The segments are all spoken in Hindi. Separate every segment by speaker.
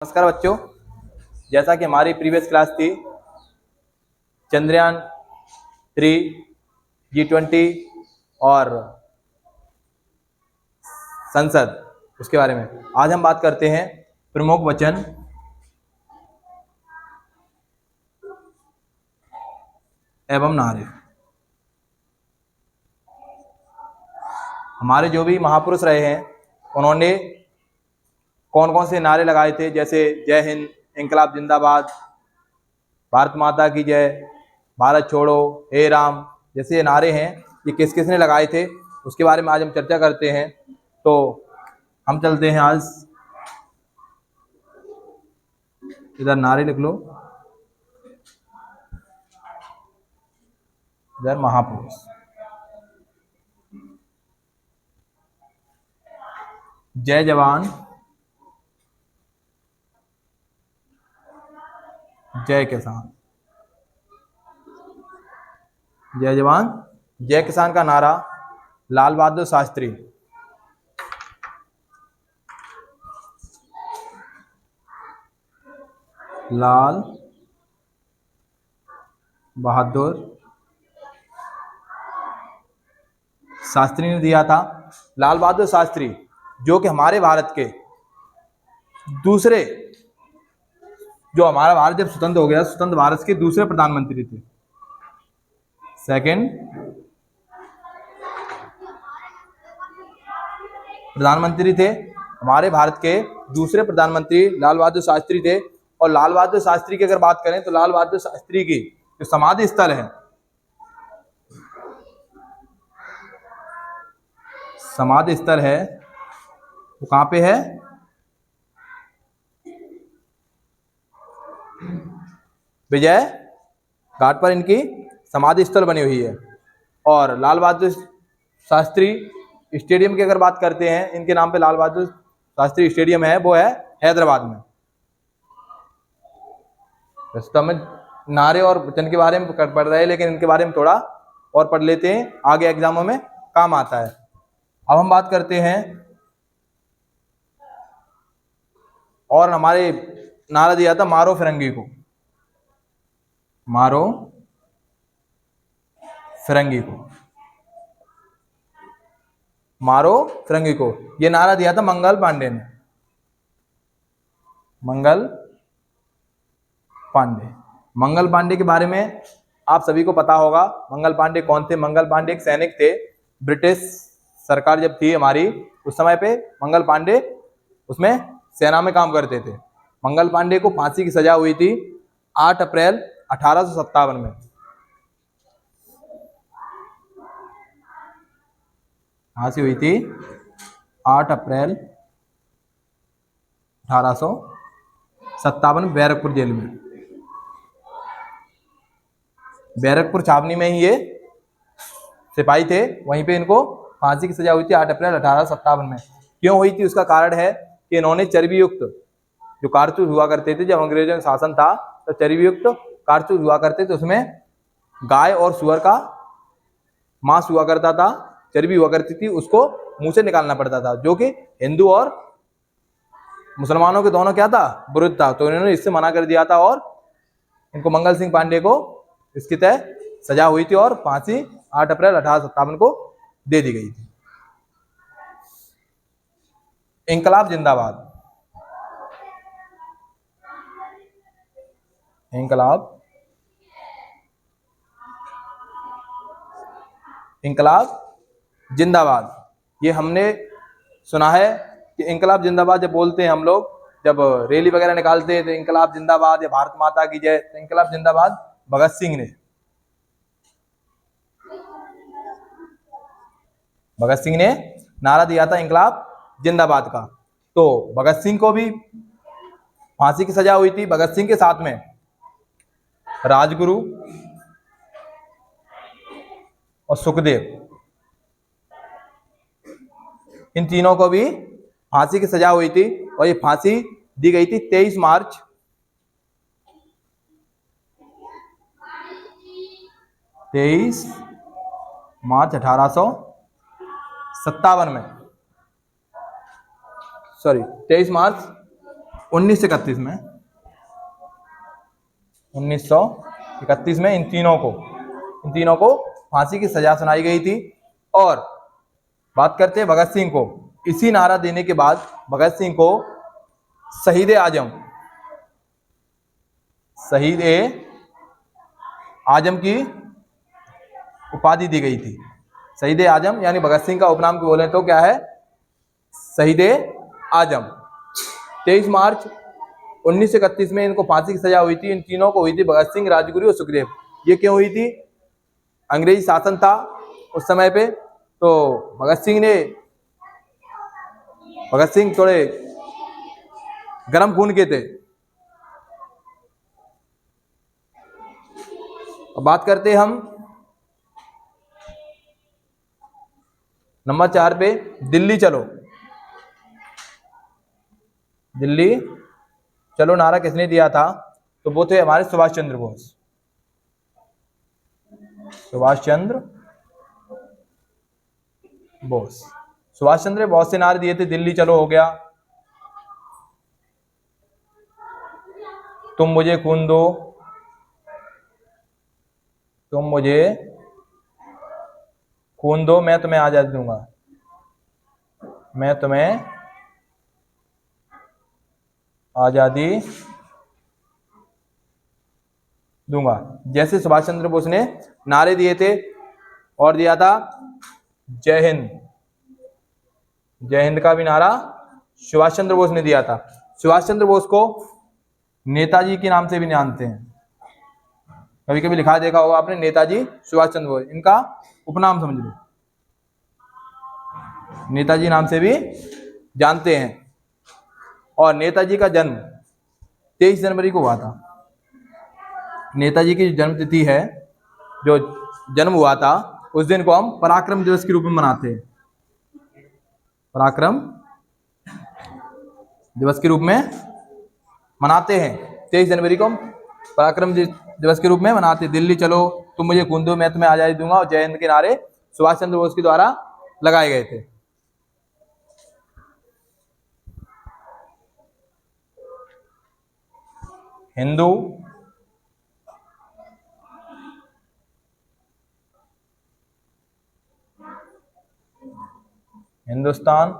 Speaker 1: नमस्कार बच्चों, जैसा कि हमारी प्रीवियस क्लास थी चंद्रयान 3, G20 और संसद, उसके बारे में आज हम बात करते हैं। प्रमुख वचन एवं नारे। हमारे जो भी महापुरुष रहे हैं उन्होंने कौन कौन से नारे लगाए थे, जैसे जय हिंद, इंकलाब जिंदाबाद, भारत माता की जय, भारत छोड़ो, हे राम, जैसे ये नारे हैं ये किस किस ने लगाए थे उसके बारे में आज हम चर्चा करते हैं। तो हम चलते हैं आज, इधर नारे लिख लो, इधर महापुरुष। जय जवान जय किसान। जय जवान जय किसान का नारा लाल बहादुर शास्त्री। लाल बहादुर शास्त्री ने दिया था। लाल बहादुर शास्त्री जो कि हमारे भारत के दूसरे, जो हमारा भारत जब स्वतंत्र हो गया, स्वतंत्र भारत के दूसरे प्रधानमंत्री थे, सेकंड प्रधानमंत्री थे। हमारे भारत के दूसरे प्रधानमंत्री लाल बहादुर शास्त्री थे। और लाल बहादुर शास्त्री की अगर बात करें तो लाल बहादुर शास्त्री की जो समाधि स्थल है, समाधि स्थल है वो कहां पे है? विजय घाट पर इनकी समाधि स्थल बनी हुई है। और लाल बहादुर शास्त्री स्टेडियम की अगर बात करते हैं, इनके नाम पे लाल बहादुर शास्त्री स्टेडियम है, वो है हैदराबाद में। तो हमें नारे और वचन के बारे में पढ़ रहे हैं, लेकिन इनके बारे में थोड़ा और पढ़ लेते हैं, आगे एग्जामों में काम आता है। अब हम बात करते हैं, और हमारे नारा दिया था मारो फिरंगी को, मारो फिरंगी को, मारो फिरंगी को, ये नारा दिया था मंगल पांडे ने। मंगल पांडे, मंगल पांडे के बारे में आप सभी को पता होगा। मंगल पांडे कौन थे? मंगल पांडे एक सैनिक थे। ब्रिटिश सरकार जब थी हमारी, उस समय पे मंगल पांडे उसमें सेना में काम करते थे। मंगल पांडे को फांसी की सजा हुई थी 8 अप्रैल 1857 में। फांसी हुई थी 8 अप्रैल 1857 बैरकपुर जेल में। बैरकपुर छावनी में ही ये सिपाही थे, वहीं पे इनको फांसी की सजा हुई थी 8 अप्रैल 1857 में। क्यों हुई थी उसका कारण है कि इन्होंने चर्बी युक्त जो कारतूस हुआ करते थे, जब अंग्रेजों का शासन था तो चर्बी युक्त कारतूस हुआ करते थे, उसमें गाय और सुअर का मांस हुआ करता था, चर्बी हुआ करती थी, उसको मुंह से निकालना पड़ता था, जो कि हिंदू और मुसलमानों के दोनों क्या था? विरुद्ध था। तो इन्होंने इससे मना कर दिया था और इनको मंगल सिंह पांडे को इसकी तय सजा हुई थी और फांसी 8 अप्रैल 1857 को दे दी गई थी। इंकलाब जिंदाबाद, इंकलाब, इंकलाब जिंदाबाद, ये हमने सुना है कि इंकलाब जिंदाबाद जब बोलते हैं हम लोग, जब रैली वगैरह निकालते हैं तो इंकलाब जिंदाबाद या भारत माता की जय, तो इंकलाब जिंदाबाद भगत सिंह ने, भगत सिंह ने नारा दिया था इंकलाब जिंदाबाद का। तो भगत सिंह को भी फांसी की सजा हुई थी। भगत सिंह के साथ में राजगुरु और सुखदेव, इन तीनों को भी फांसी की सजा हुई थी और ये फांसी दी गई थी 23 मार्च 1857 में, सॉरी 23 मार्च 1931 में, 1931 में इन तीनों को फांसी की सजा सुनाई गई थी। और बात करते हैं भगत सिंह को। इसी नारा देने के बाद भगत सिंह को शहीद आजम की उपाधि दी गई थी। शहीद आजम यानी भगत सिंह का उपनाम बोले तो क्या है, शहीद आजम। 23 मार्च 1931 में इनको फांसी की सजा हुई थी। इन तीनों को हुई थी, भगत सिंह, राजगुरु और सुखदेव। ये क्यों हुई थी? अंग्रेजी शासन था उस समय पे, तो भगत सिंह थोड़े गर्म खून के थे। अब बात करते हैं हम नंबर 4 पे, दिल्ली चलो। दिल्ली चलो नारा किसने दिया था? तो वो थे हमारे सुभाष चंद्र बोस। सुभाष चंद्र बोस से नारे दिए थे। दिल्ली चलो हो गया, तुम मुझे खून दो, मैं तुम्हें आजादी दूंगा, मैं तुम्हें आजादी दूंगा, जैसे सुभाष चंद्र बोस ने नारे दिए थे। और दिया था जय हिंद, जय हिंद का भी नारा सुभाष चंद्र बोस ने दिया था। सुभाष चंद्र बोस को नेताजी के नाम से भी जानते हैं, कभी कभी लिखा देखा होगा आपने, नेताजी सुभाष चंद्र बोस, इनका उपनाम समझ लो, नेताजी नाम से भी जानते हैं। और नेताजी का जन्म 23 जनवरी को हुआ था। नेताजी की जो जन्म तिथि है, जो जन्म हुआ था, उस दिन को हम पराक्रम दिवस के रूप में मनाते हैं। पराक्रम दिवस के रूप में मनाते हैं। 23 जनवरी को हम पराक्रम दिवस के रूप में मनाते हैं। दिल्ली चलो, तुम मुझे खून दो, मैं तुम्हें आजादी दूंगा, और जय हिंद के नारे सुभाष चंद्र बोस के द्वारा लगाए गए थे। हिंदू, हिंदुस्तान,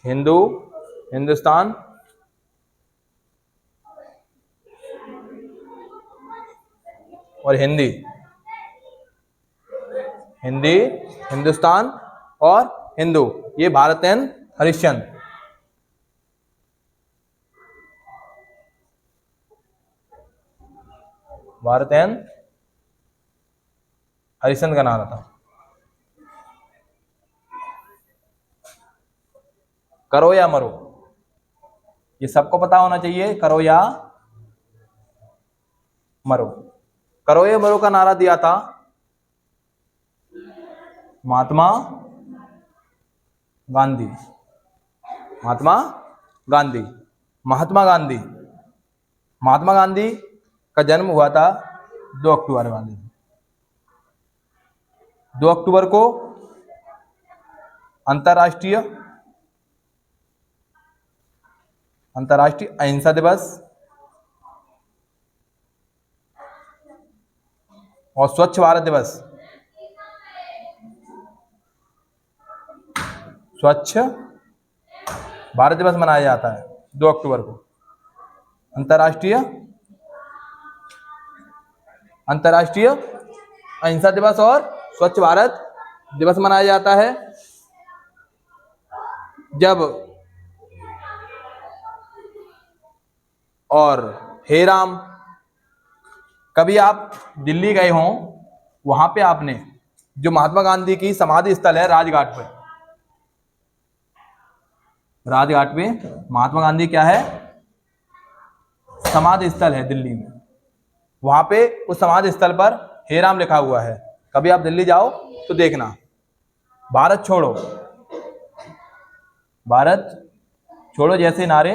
Speaker 1: हिंदू, हिंदुस्तान, और हिंदी, हिंदी, हिंदुस्तान और हिंदू, ये भारत एंड हरिश्चंद्र। भारत एंड हरिश्चंद्र का नारा था। करो या मरो, ये सबको पता होना चाहिए। करो या मरो, करो या मरो का नारा दिया था महात्मा गांधी। महात्मा गांधी, महात्मा गांधी, महात्मा गांधी का जन्म हुआ था 2 अक्टूबर वाले दिन। 2 अक्टूबर को अंतर्राष्ट्रीय अहिंसा दिवस और स्वच्छ भारत दिवस, स्वच्छ भारत दिवस मनाया जाता है 2 अक्टूबर को। अंतर्राष्ट्रीय अहिंसा दिवस और स्वच्छ भारत दिवस मनाया जाता है जब, और हे राम, कभी आप दिल्ली गए हों, वहां पे आपने जो महात्मा गांधी की समाधि स्थल है राजघाट पे, राजघाट पे महात्मा गांधी क्या है, समाधि स्थल है दिल्ली में। वहां पे उस समाधि स्थल पर हे राम लिखा हुआ है। कभी आप दिल्ली जाओ तो देखना। भारत छोड़ो, भारत छोड़ो जैसे नारे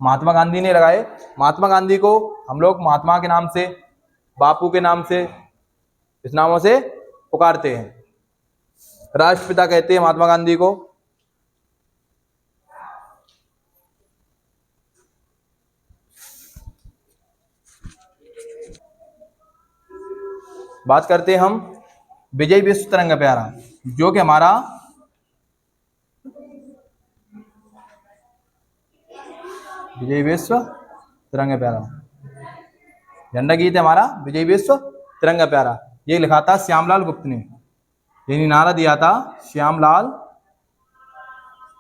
Speaker 1: महात्मा गांधी ने लगाए। महात्मा गांधी को हम लोग महात्मा के नाम से, बापू के नाम से, इस नामों से पुकारते हैं। राष्ट्रपिता कहते हैं महात्मा गांधी को। बात करते हैं हम विजय विश्व तिरंगा प्यारा, जो कि हमारा विजय विश्व तिरंगा प्यारा झंडा गीत है हमारा विजय विश्व तिरंगा प्यारा। ये लिखा था श्यामलाल गुप्त ने, यानी नारा दिया था श्यामलाल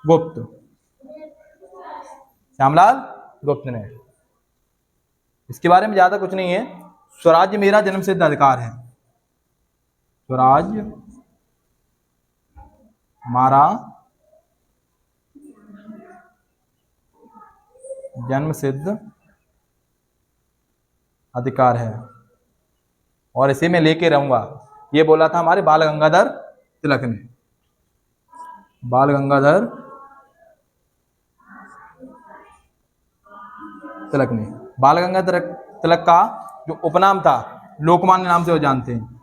Speaker 1: गुप्त, श्यामलाल गुप्त ने। इसके बारे में ज्यादा कुछ नहीं है। स्वराज्य मेरा जन्मसिद्ध अधिकार है, स्वराज्य हमारा जन्मसिद्ध अधिकार है और इसे मैं लेके रहूंगा, ये बोला था हमारे बाल गंगाधर तिलक ने। बाल गंगाधर तिलक ने, बाल गंगाधर तिलक का जो उपनाम था लोकमान्य नाम से वो जानते हैं।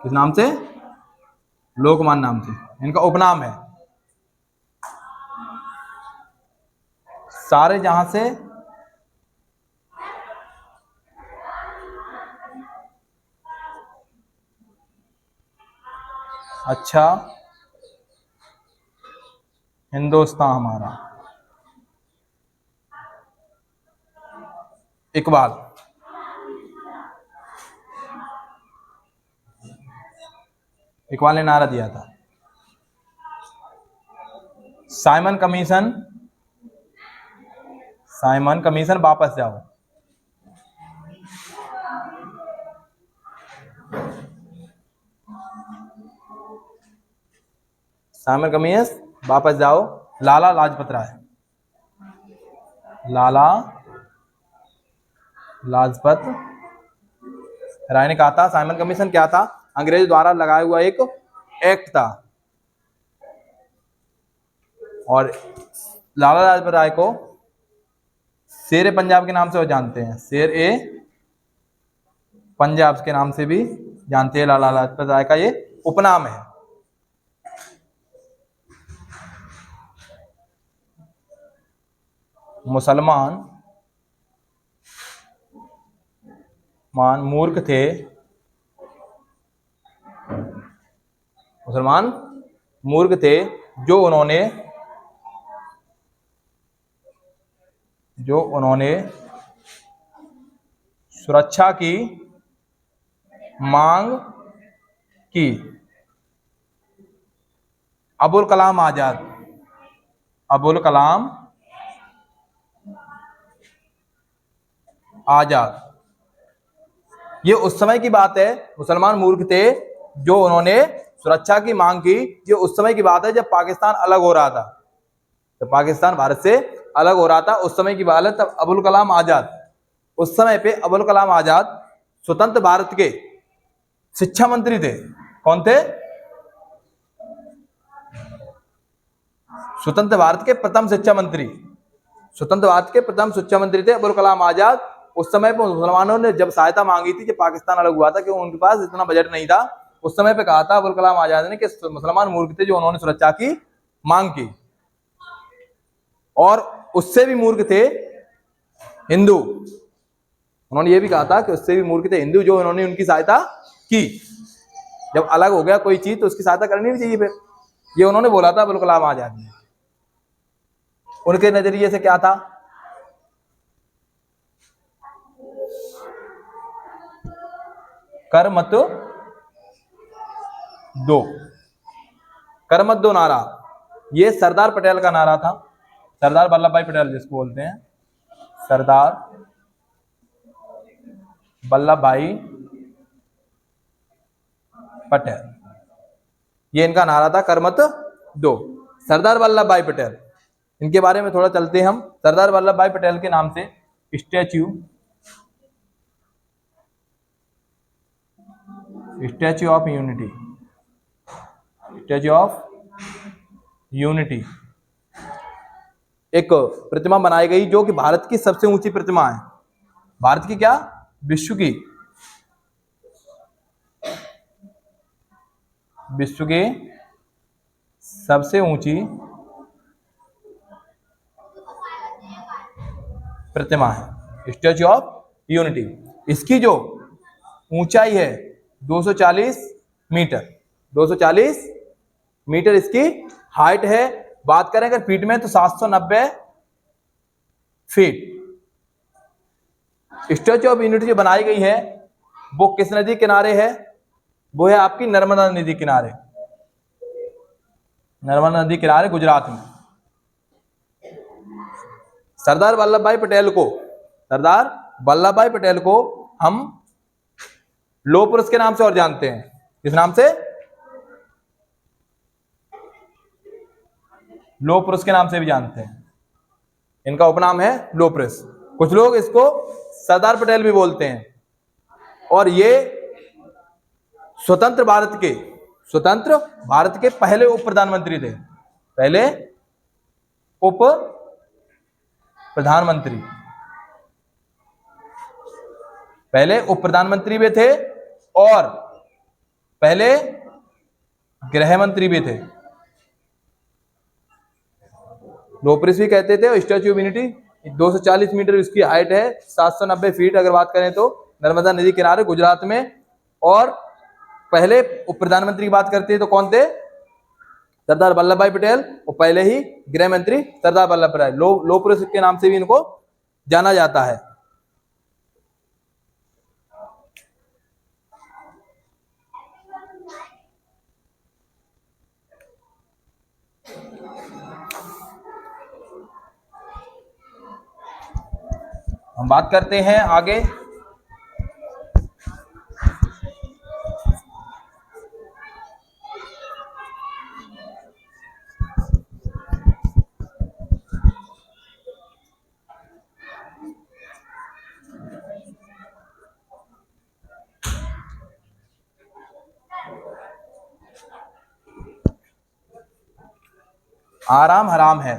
Speaker 1: किस नाम से? लोकमान्य नाम से इनका उपनाम है। सारे जहां से अच्छा हिंदुस्तान हमारा। इकबाल, इकबाल ने नारा दिया था। साइमन कमीशन, साइमन कमीशन वापस जाओ, साइमन कमीशन वापस जाओ। लाला लाजपत राय, लाला लाजपत राय ने कहा था साइमन कमीशन क्या था? अंग्रेज द्वारा लगाया हुआ एक एक्ट था और लाला लाजपत राय को शेर ए पंजाब के नाम से वो जानते हैं, शेर ए पंजाब के नाम से भी जानते हैं। लाला लाजपत राय का ये उपनाम है। मुसलमान मूर्ख थे, मुसलमान मूर्ख थे जो उन्होंने सुरक्षा की मांग की। अबुल कलाम आजाद, अबुल कलाम आजाद, ये उस समय की बात है। मुसलमान मूर्ख थे जो उन्होंने सुरक्षा की मांग की। ये उस समय की बात है जब पाकिस्तान अलग हो रहा था, जब पाकिस्तान भारत से अलग हो रहा था, उस समय की बात है। तब अबुल कलाम आजाद, उस समय पे अबुल कलाम आजाद स्वतंत्र भारत के शिक्षा मंत्री थे। कौन थे? स्वतंत्र भारत के प्रथम शिक्षा मंत्री, स्वतंत्र भारत के प्रथम शिक्षा मंत्री थे अबुल कलाम आजाद। उस समय पे मुसलमानों ने जब सहायता मांगी थी, जब पाकिस्तान अलग हुआ था, कि उनके पास इतना बजट नहीं था, उस समय पे कहा था अबुल कलाम आजाद ने कि मुसलमान मूर्ख थे जो उन्होंने सुरक्षा की मांग की। और उससे भी मूर्ख थे हिंदू, उन्होंने ये भी कहा था कि उससे भी मूर्ख थे हिंदू जो उन्होंने उनकी सहायता की। जब अलग हो गया कोई चीज तो उसकी सहायता करनी नहीं चाहिए। फिर ये उन्होंने बोला था अबुल कलाम आजाद ने। उनके नजरिए से क्या था? कर मत दो, कर मत दो नारा, ये सरदार पटेल का नारा था। सरदार वल्लभ भाई पटेल जिसको बोलते हैं, सरदार वल्लभ भाई पटेल, ये इनका नारा था, कर मत दो। सरदार वल्लभ भाई पटेल, इनके बारे में थोड़ा चलते हैं हम। सरदार वल्लभ भाई पटेल के नाम से statue of unity, statue of unity एक प्रतिमा बनाई गई जो कि भारत की सबसे ऊंची प्रतिमा है। भारत की क्या? विश्व की, विश्व की सबसे ऊंची प्रतिमा है स्टैच्यू ऑफ यूनिटी। इसकी जो ऊंचाई है 240 मीटर, 240 मीटर इसकी हाइट है। बात करें अगर फीट में तो 790 फीट। स्टैच्यू ऑफ यूनिटी जो बनाई गई है वो किस नदी किनारे है? वो है आपकी नर्मदा नदी किनारे, नर्मदा नदी किनारे गुजरात में। सरदार वल्लभ भाई पटेल को, सरदार वल्लभ भाई पटेल को हम लौह पुरुष के नाम से और जानते हैं। किस नाम से? लौह पुरुष के नाम से भी जानते हैं। इनका उपनाम है लौह पुरुष। कुछ लोग इसको सरदार पटेल भी बोलते हैं। और ये स्वतंत्र भारत के पहले उप प्रधानमंत्री थे, पहले उप प्रधानमंत्री, पहले उप प्रधानमंत्री भी थे और पहले गृह मंत्री भी थे। लौह पुरुष भी कहते थे। और स्टैच्यू ऑफ यूनिटी 240 मीटर इसकी हाइट है, 790 फीट अगर बात करें तो, नर्मदा नदी किनारे गुजरात में। और पहले उप प्रधानमंत्री की बात करते हैं तो कौन थे? सरदार वल्लभ भाई पटेल। और पहले ही गृह मंत्री सरदार वल्लभ भाई पटेल। लौह पुरुष के नाम से भी इनको जाना जाता है। हम बात करते हैं आगे। आराम हराम है,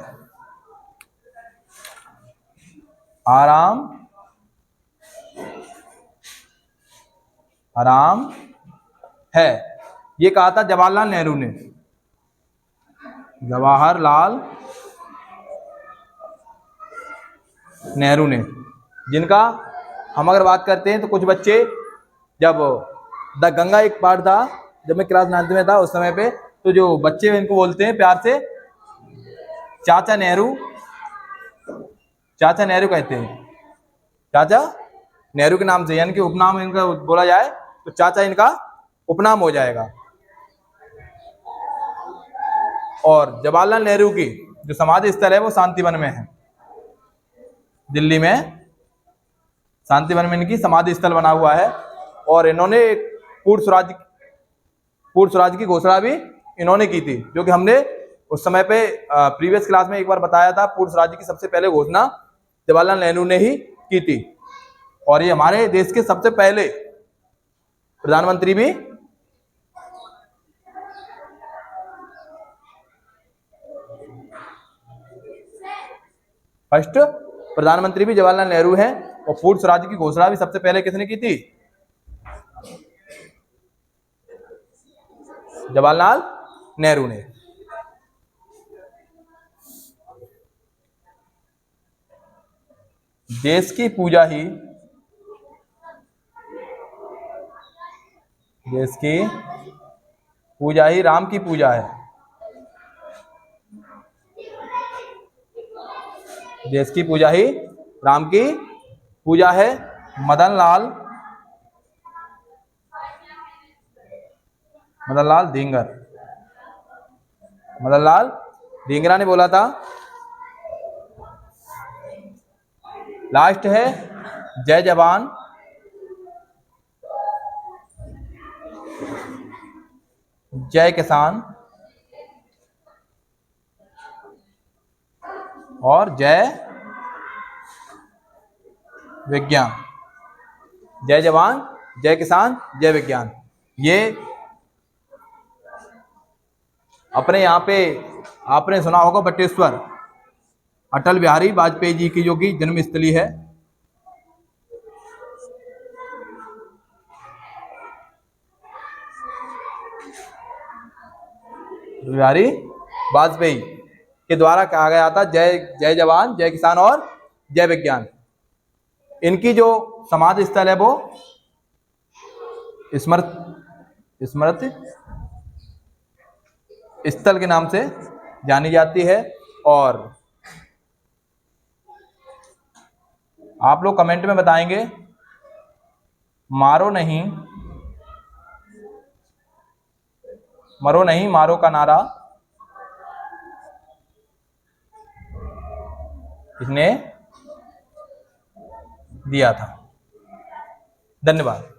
Speaker 1: आराम हराम है, ये कहा था जवाहरलाल नेहरू ने। जवाहरलाल नेहरू ने, जिनका हम अगर बात करते हैं तो कुछ बच्चे, जब द गंगा एक पार्ट था, जब मैं क्लास 9th में था उस समय पे, तो जो बच्चे इनको बोलते हैं प्यार से चाचा नेहरू, चाचा नेहरू कहते हैं। चाचा नेहरू के नाम से, यानी कि उपनाम इनका बोला जाए तो चाचा इनका उपनाम हो जाएगा। और जवाहरलाल नेहरू की जो समाधि स्थल है वो शांतिवन में है, दिल्ली में शांतिवन में इनकी समाधि स्थल बना हुआ है। और इन्होंने पूर्ण स्वराज की घोषणा भी इन्होंने की थी, जो कि हमने उस समय पे प्रीवियस क्लास में एक बार बताया था। पूर्ण स्वराज की सबसे पहले घोषणा जवाहरलाल नेहरू ने ही की थी। और ये हमारे देश के सबसे पहले प्रधानमंत्री भी फर्स्ट प्रधानमंत्री भी जवाहरलाल नेहरू हैं। और पूर्ण स्वराज की घोषणा भी सबसे पहले किसने की थी? जवाहरलाल नेहरू ने। देश की पूजा ही, देश की पूजा ही राम की पूजा है। देश की पूजा ही राम की पूजा है। मदन लाल धींगरा ने बोला था। लास्ट है जय जवान जय किसान और जय विज्ञान। जय जवान जय किसान जय विज्ञान, ये अपने यहाँ पे आपने सुना होगा बटेश्वर, अटल बिहारी वाजपेयी जी की जो कि जन्मस्थली है। बिहारी वाजपेयी के द्वारा कहा गया था जय जवान जय किसान और जय विज्ञान। इनकी जो समाधि स्थल है वो स्मृति स्थल के नाम से जानी जाती है। और आप लोग कमेंट में बताएंगे मारो नहीं मरो नहीं मारो का नारा किसने दिया था। धन्यवाद।